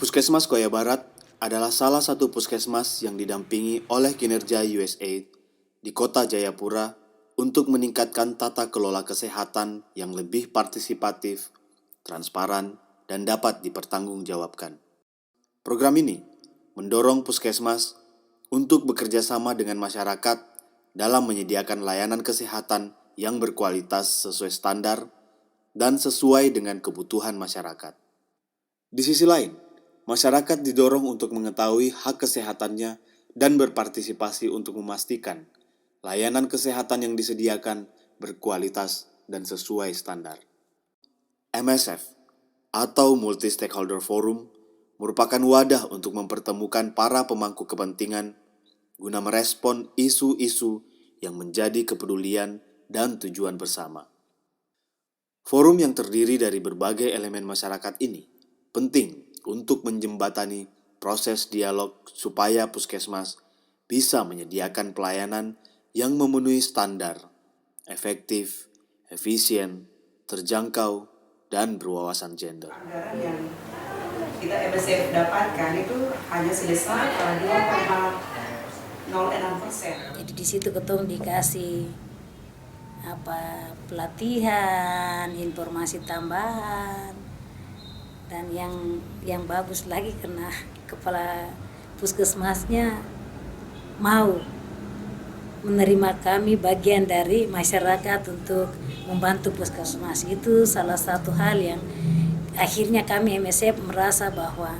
Puskesmas Koya Barat adalah salah satu puskesmas yang didampingi oleh kinerja USAID di kota Jayapura untuk meningkatkan tata kelola kesehatan yang lebih partisipatif, transparan, dan dapat dipertanggungjawabkan. Program ini mendorong puskesmas untuk bekerja sama dengan masyarakat dalam menyediakan layanan kesehatan yang berkualitas sesuai standar dan sesuai dengan kebutuhan masyarakat. Di sisi lain, masyarakat didorong untuk mengetahui hak kesehatannya dan berpartisipasi untuk memastikan layanan kesehatan yang disediakan berkualitas dan sesuai standar. MSF atau Multi Stakeholder Forum merupakan wadah untuk mempertemukan para pemangku kepentingan guna merespon isu-isu yang menjadi kepedulian dan tujuan bersama. Forum yang terdiri dari berbagai elemen masyarakat ini penting untuk menjembatani proses dialog supaya puskesmas bisa menyediakan pelayanan yang memenuhi standar, efektif, efisien, terjangkau, dan berwawasan gender. Anggaran yang kita MSF dapatkan itu hanya sebesar 2,06%. Jadi di situ ketemu dikasih pelatihan, informasi tambahan, dan yang bagus lagi karena kepala puskesmasnya mau menerima kami bagian dari masyarakat untuk membantu puskesmas. Itu salah satu hal yang akhirnya kami MSF merasa bahwa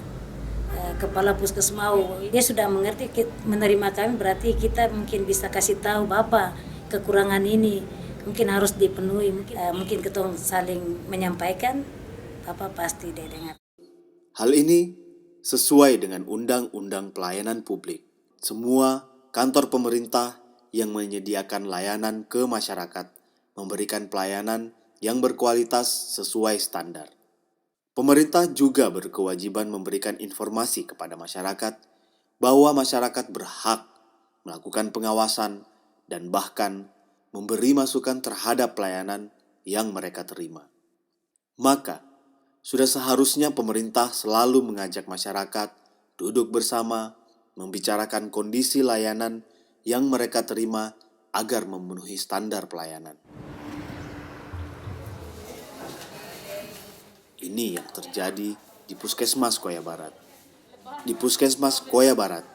kepala puskesmas dia sudah mengerti menerima kami, berarti kita mungkin bisa kasih tahu Bapak kekurangan ini mungkin harus dipenuhi, mungkin kita saling menyampaikan, Bapak pasti dia dengar. Hal ini sesuai dengan Undang-Undang Pelayanan Publik. Semua kantor pemerintah yang menyediakan layanan ke masyarakat memberikan pelayanan yang berkualitas sesuai standar. Pemerintah juga berkewajiban memberikan informasi kepada masyarakat bahwa masyarakat berhak melakukan pengawasan dan bahkan memberi masukan terhadap pelayanan yang mereka terima. Maka, sudah seharusnya pemerintah selalu mengajak masyarakat duduk bersama, membicarakan kondisi layanan yang mereka terima agar memenuhi standar pelayanan. Ini yang terjadi di Puskesmas Koya Barat. Di Puskesmas Koya Barat,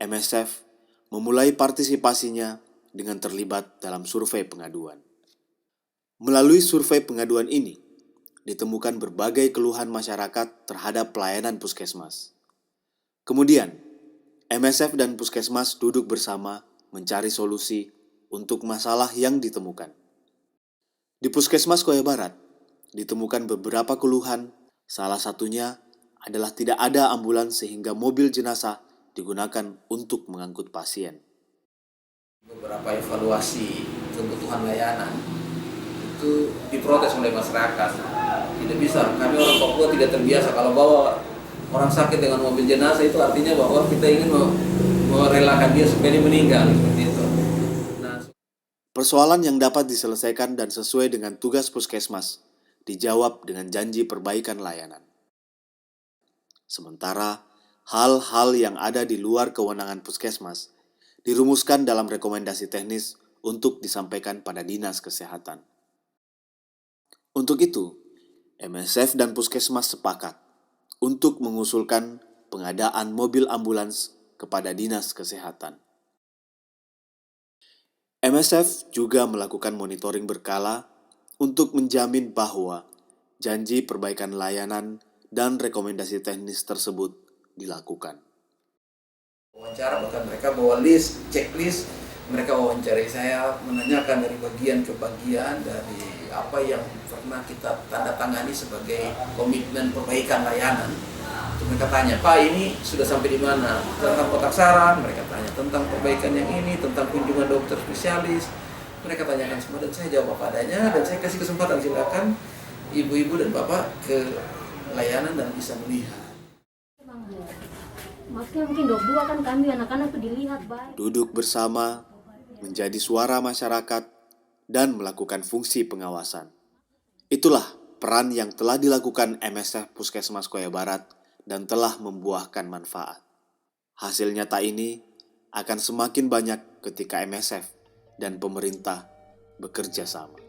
MSF memulai partisipasinya dengan terlibat dalam survei pengaduan. Melalui survei pengaduan ini, ditemukan berbagai keluhan masyarakat terhadap pelayanan puskesmas. Kemudian, MSF dan puskesmas duduk bersama mencari solusi untuk masalah yang ditemukan. Di Puskesmas Koya Barat, ditemukan beberapa keluhan, salah satunya adalah tidak ada ambulans sehingga mobil jenazah digunakan untuk mengangkut pasien. Beberapa evaluasi kebutuhan layanan itu diprotes oleh masyarakat. Tidak bisa, kami orang Papua tidak terbiasa kalau bawa orang sakit dengan mobil jenazah, itu artinya bahwa kita ingin merelakan dia supaya dia meninggal, seperti itu. Persoalan yang dapat diselesaikan dan sesuai dengan tugas puskesmas dijawab dengan janji perbaikan layanan. Sementara hal-hal yang ada di luar kewenangan puskesmas dirumuskan dalam rekomendasi teknis untuk disampaikan pada Dinas Kesehatan. Untuk itu, MSF dan puskesmas sepakat untuk mengusulkan pengadaan mobil ambulans kepada Dinas Kesehatan. MSF juga melakukan monitoring berkala untuk menjamin bahwa janji perbaikan layanan dan rekomendasi teknis tersebut dilakukan. Wawancara, bahkan mereka bawa list, checklist, mereka wawancarai saya, menanyakan dari bagian ke bagian, dari apa yang pernah kita tanda tangani sebagai komitmen perbaikan layanan. Itu mereka tanya, Pak ini sudah sampai di mana? Tentang kotak saran, mereka tanya tentang perbaikan yang ini, tentang kunjungan dokter spesialis, mereka tanyakan semua dan saya jawab apa adanya, dan saya kasih kesempatan silakan ibu-ibu dan bapak ke layanan dan bisa melihat. Maksudnya mungkin 22 kan kami anak-anak tuh dilihat baik. Duduk bersama, menjadi suara masyarakat, dan melakukan fungsi pengawasan. Itulah peran yang telah dilakukan MSF Puskesmas Koya Barat dan telah membuahkan manfaat. Hasil nyata ini akan semakin banyak ketika MSF dan pemerintah bekerja sama.